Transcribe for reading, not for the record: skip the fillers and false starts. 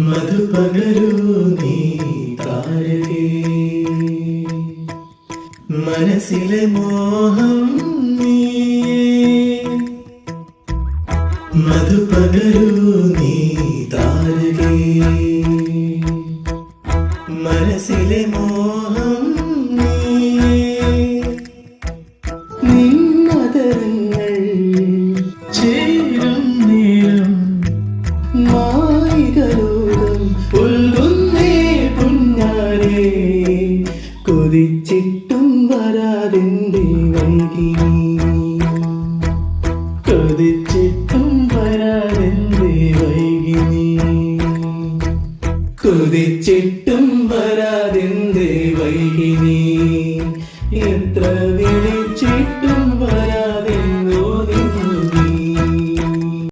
മധുപകരൂ നീ താരകേ, മനസ്സിലെ മോഹം നീ. മധുപകരൂ നീ താരകേ, മനസ്സിലെ മോഹം നീ. നിന്നതരങ്ങൾ ചേരും നേരം മായികലോകം ഉൾകുന്നേ പുന്നാരേ. കൊതിച്ചിട്ടും വരാതെന്തേ വൈകി, കൊതിച്ചിട്ടും വരാതെന്തേ വൈകി, കൊതിച്ചിട്ടും